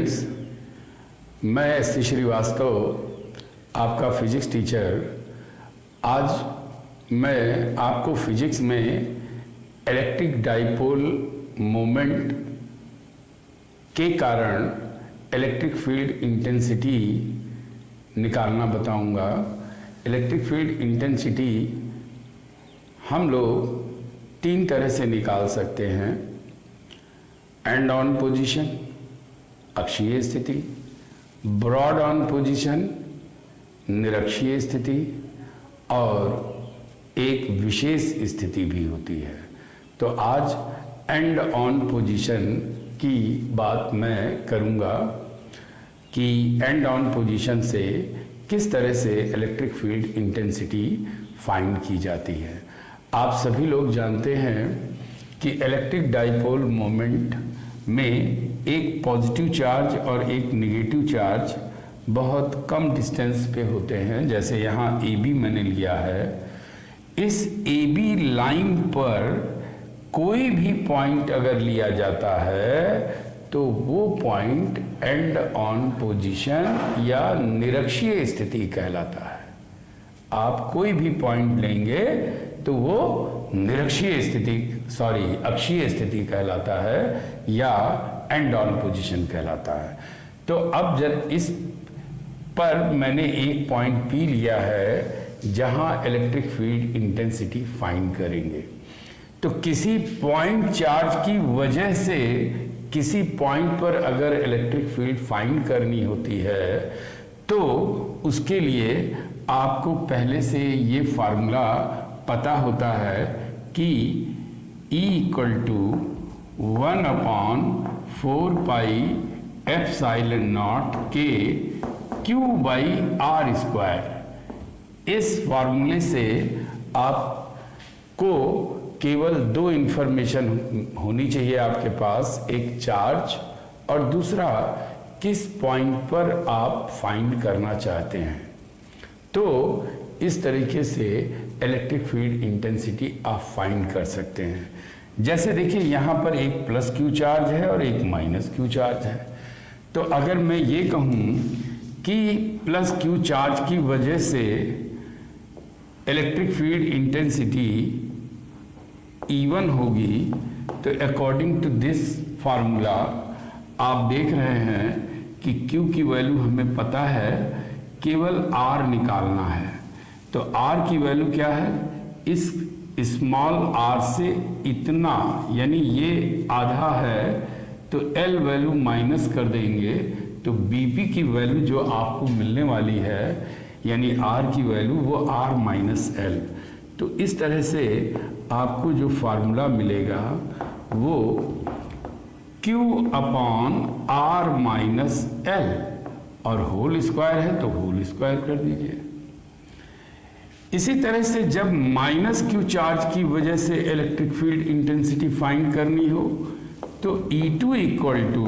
Students, मैं ST. Srivastava, आपका physics teacher. आज मैं आपको फिजिक्स में इलेक्ट्रिक डाइपोल मोमेंट के कारण इलेक्ट्रिक फील्ड इंटेंसिटी निकालना बताऊंगा। इलेक्ट्रिक फील्ड इंटेंसिटी हम लोग 3 तरह से निकाल सकते हैं। एंड ऑन पोजीशन, अक्षीय स्थिति, ब्रॉड ऑन पोजीशन, निरक्षीय स्थिति, और एक विशेष स्थिति भी होती है। तो आज एंड ऑन पोजीशन की बात मैं करूंगा कि एंड ऑन पोजीशन से किस तरह से इलेक्ट्रिक फील्ड इंटेंसिटी फाइंड की जाती है। आप सभी लोग जानते हैं कि इलेक्ट्रिक डाइपोल मोमेंट में एक पॉजिटिव चार्ज और एक नेगेटिव चार्ज बहुत कम डिस्टेंस पे होते हैं। जैसे यहाँ ए बी मैंने लिया है, इस ए बी लाइन पर कोई भी पॉइंट अगर लिया जाता है तो वो पॉइंट एंड ऑन पोजीशन या निरक्षीय स्थिति कहलाता है। आप कोई भी पॉइंट लेंगे तो वो निरक्षीय स्थिति अक्षीय स्थिति कहलाता है या एंड ऑन पोजीशन कहलाता है। तो अब जब इस पर मैंने एक पॉइंट पी लिया है जहां इलेक्ट्रिक फील्ड इंटेंसिटी फाइंड करेंगे। तो किसी पॉइंट चार्ज की वजह से किसी पॉइंट पर अगर इलेक्ट्रिक फील्ड फाइंड करनी होती है तो उसके लिए आपको पहले से ये फार्मूला पता होता है कि E इक्वल टू 1/4πε0 के Q बाई आर स्क्वायर। इस फार्मूले से आपको केवल 2 इंफॉर्मेशन होनी चाहिए आपके पास, एक चार्ज और दूसरा किस पॉइंट पर आप फाइंड करना चाहते हैं। तो इस तरीके से इलेक्ट्रिक फील्ड इंटेंसिटी आप फाइंड कर सकते हैं। जैसे देखिए यहाँ पर एक प्लस क्यू चार्ज है और एक माइनस क्यू चार्ज है। तो अगर मैं ये कहूँ कि प्लस क्यू चार्ज की वजह से इलेक्ट्रिक फील्ड इंटेंसिटी E1 होगी, तो अकॉर्डिंग टू दिस फार्मूला आप देख रहे हैं कि Q की वैल्यू हमें पता है, केवल R निकालना है। तो R की वैल्यू क्या है, इस स्मॉल r से इतना यानी ये आधा है, तो L वैल्यू माइनस कर देंगे तो BP की वैल्यू जो आपको मिलने वाली है यानी R की वैल्यू वो R माइनस L। तो इस तरह से आपको जो फार्मूला मिलेगा वो Q upon R minus L, और होल स्क्वायर है तो होल स्क्वायर कर दीजिए। इसी तरह से जब माइनस क्यू चार्ज की वजह से इलेक्ट्रिक फील्ड इंटेंसिटी फाइंड करनी हो तो E2 इक्वल टू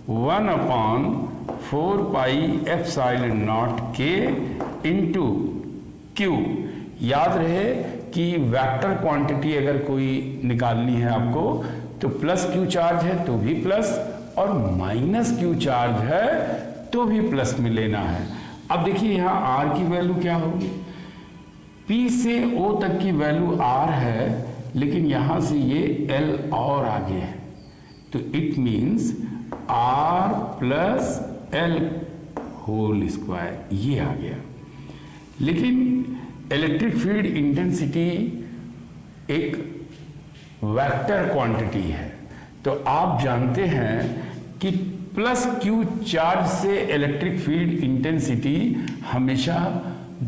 1/4πε0 के इंटू Q। याद रहे कि वेक्टर क्वांटिटी अगर कोई निकालनी है आपको तो प्लस क्यू चार्ज है तो भी प्लस और माइनस क्यू चार्ज है तो भी प्लस में लेना है। अब देखिए यहाँ R की वैल्यू क्या होगी, P से O तक की वैल्यू R है लेकिन यहाँ से ये L और आगे है, तो it means R plus L whole square ये आ गया। लेकिन इलेक्ट्रिक फील्ड इंटेंसिटी एक वेक्टर क्वांटिटी है, तो आप जानते हैं कि प्लस क्यू चार्ज से इलेक्ट्रिक फील्ड इंटेंसिटी हमेशा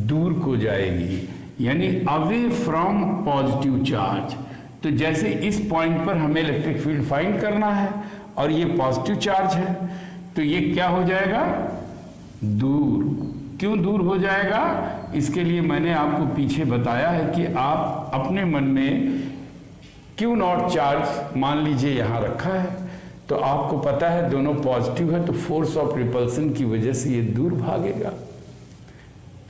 दूर को जाएगी, यानी अवे फ्रॉम पॉजिटिव चार्ज। तो जैसे इस पॉइंट पर हमें इलेक्ट्रिक फील्ड फाइंड करना है और ये पॉजिटिव चार्ज है, तो ये क्या हो जाएगा, दूर। क्यों दूर हो जाएगा, इसके लिए मैंने आपको पीछे बताया है कि आप अपने मन में क्यू नॉट चार्ज मान लीजिए यहाँ रखा है, तो आपको पता है दोनों पॉजिटिव है तो फोर्स ऑफ रिपल्सन की वजह से ये दूर भागेगा।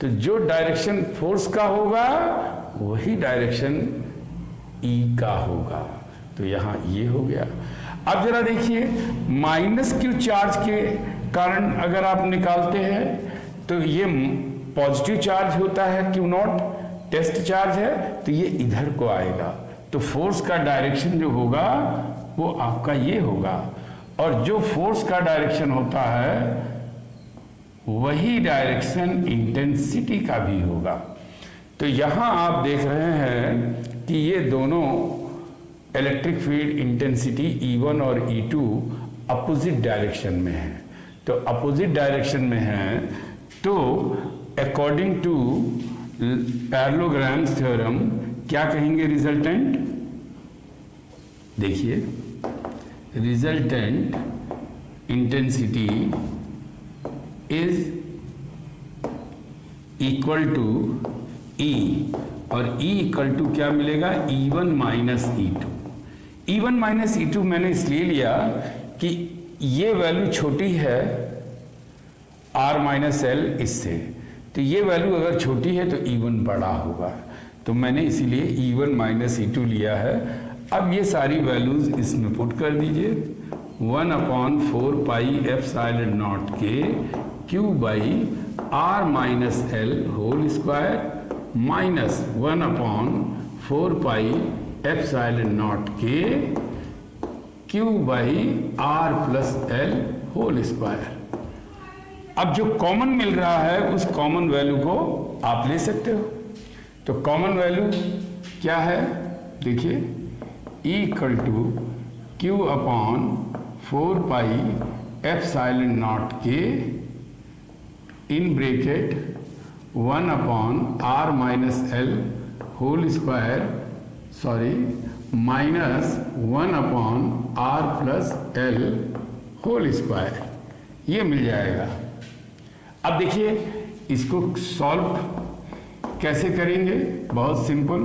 तो जो डायरेक्शन फोर्स का होगा वही डायरेक्शन E का होगा, तो यहाँ ये हो गया। अब जरा देखिए, माइनस क्यू चार्ज के कारण अगर आप निकालते हैं तो ये पॉजिटिव चार्ज होता है, क्यू नॉट टेस्ट चार्ज है, तो ये इधर को आएगा, तो फोर्स का डायरेक्शन जो होगा वो आपका ये होगा, और जो फोर्स का डायरेक्शन होता है वही डायरेक्शन इंटेंसिटी का भी होगा। तो यहां आप देख रहे हैं कि ये दोनों इलेक्ट्रिक फील्ड इंटेंसिटी E1 और E2 अपोजिट डायरेक्शन में है। तो अपोजिट डायरेक्शन में है तो अकॉर्डिंग टू पैरेललोग्राम्स थ्योरम क्या कहेंगे रिजल्टेंट? देखिए, resultant intensity is equal to E, और E इक्वल टू क्या मिलेगा? E1 minus E2। E1 minus E2 मैंने इसलिए लिया कि ये वैल्यू छोटी है R माइनस L इससे, तो ये वैल्यू अगर छोटी है तो E1 बड़ा होगा, तो मैंने इसीलिए E1 माइनस E2 लिया है। अब ये सारी वैल्यूज इसमें पुट कर दीजिए, 1/4 पाई एप्सिलॉन नॉट के Q by R minus L whole square minus 1/4 pi epsilon not के Q by R plus L whole square. अब जो कॉमन मिल रहा है उस कॉमन वैल्यू को आप ले सकते हो। तो कॉमन वैल्यू क्या है? देखिए, E equal to Q/4 pi epsilon not के in bracket 1/R minus L whole square, sorry minus 1/R plus L whole square, ये मिल जाएगा। अब देखिए इसको सॉल्व कैसे करेंगे? बहुत simple,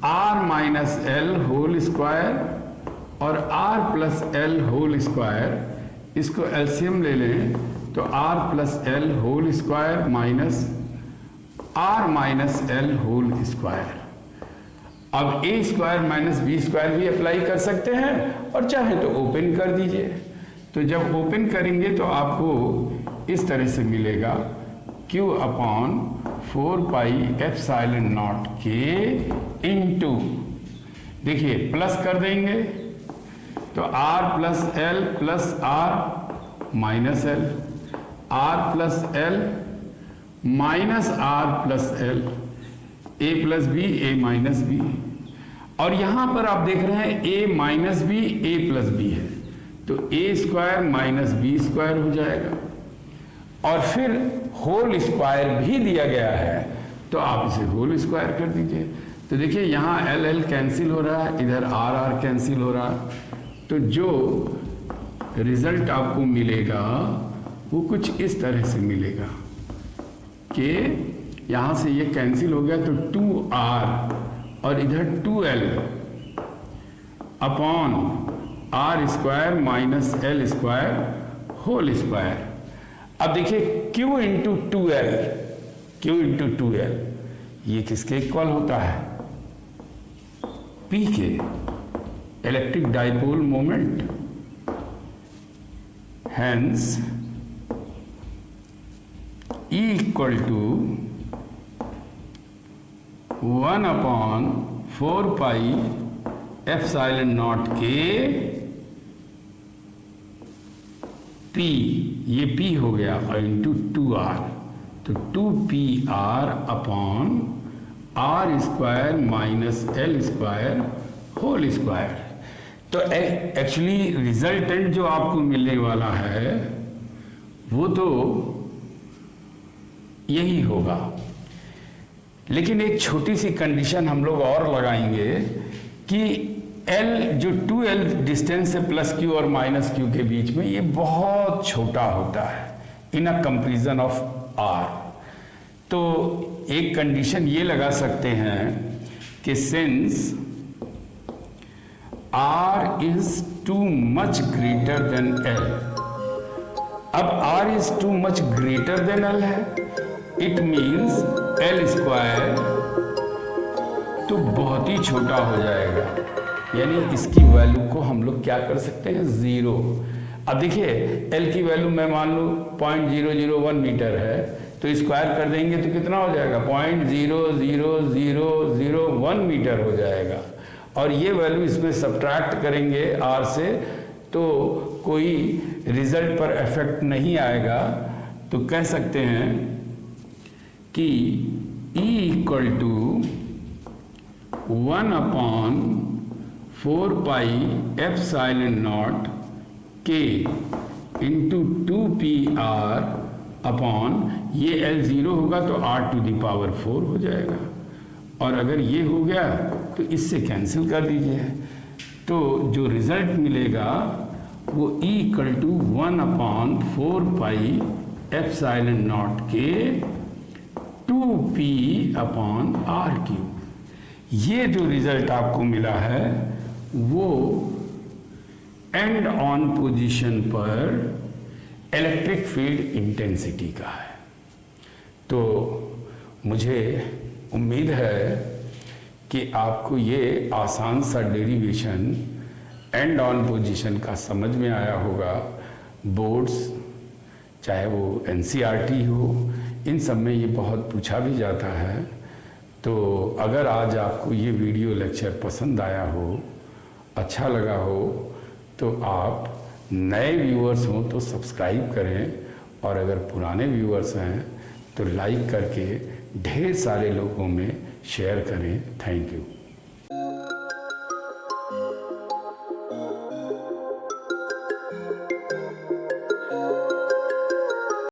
R minus L whole square और R plus L whole square, इसको एलसीएम ले लें तो R plus L whole square minus R minus L whole square. अब a square minus B square भी अप्लाई कर सकते हैं और चाहे तो ओपन कर दीजिए। तो जब ओपन करेंगे तो आपको इस तरह से मिलेगा Q/4 पाई एप्सिलॉन नॉट के इनटू, देखिए प्लस कर देंगे तो R plus L plus R minus L, R plus L minus R plus L, A plus B A minus B, और यहां पर आप देख रहे हैं A minus B A plus B है, तो A square minus B square हो जाएगा, और फिर होल स्क्वायर भी दिया गया है तो आप इसे होल स्क्वायर कर दीजिए। तो देखिए यहाँ L L कैंसिल हो रहा है, इधर R R कैंसिल हो रहा है, तो जो रिजल्ट आपको मिलेगा वो कुछ इस तरह से मिलेगा कि यहाँ से ये कैंसिल हो गया तो 2R और इधर 2L upon R square minus L square whole square. अब देखिए Q into 2L, Q into 2L ये किसके इक्वल होता है? P के, electric dipole moment. Hence E equal to 1/4 pi epsilon not के P, ये P हो गया, और इंटू 2R, तो 2PR upon R square minus L square whole square. तो एक्चुअली रिजल्टेंट जो आपको मिलने वाला है वो तो यही होगा, लेकिन एक छोटी सी कंडीशन हम लोग और लगाएंगे कि L जो 2L डिस्टेंस है प्लस Q और माइनस Q के बीच में, ये बहुत छोटा होता है इन अ कंपैरिजन ऑफ R। तो एक कंडीशन ये लगा सकते हैं कि since R is too much greater than L, अब R is too much greater than L है, it means L स्क्वायर तो बहुत ही छोटा हो जाएगा, यानी इसकी वैल्यू को हम लोग क्या कर सकते हैं, 0। अब देखिए L की वैल्यू मैं मान लूँ 0.001 मीटर है, तो स्क्वायर कर देंगे तो कितना हो जाएगा, 0.00001 मीटर हो जाएगा। और ये वैल्यू इसमें सब्ट्रैक्ट करेंगे R से तो कोई रिजल्ट पर इफेक्ट नहीं आएगा। तो कह सकते हैं कि E equal to 1/4 pi epsilon naught K into 2PR upon, ये L0 होगा तो R⁴ हो जाएगा, और अगर ये हो गया तो इससे कैंसिल कर दीजिए, तो जो रिजल्ट मिलेगा वो E equal to 1/4 pi epsilon naught K 2P upon R³। ये जो रिजल्ट आपको मिला है वो एंड ऑन पोजीशन पर इलेक्ट्रिक फील्ड इंटेंसिटी का है। तो मुझे उम्मीद है कि आपको ये आसान सा डेरिवेशन एंड ऑन पोजीशन का समझ में आया होगा। बोर्ड्स चाहे वो NCERT हो, इन सब में ये बहुत पूछा भी जाता है। तो अगर आज आपको ये वीडियो लेक्चर पसंद आया हो, अच्छा लगा हो, तो आप नए व्यूअर्स हों तो सब्सक्राइब करें, और अगर पुराने व्यूअर्स हैं तो लाइक करके ढेर सारे लोगों में शेयर करें। Thank you.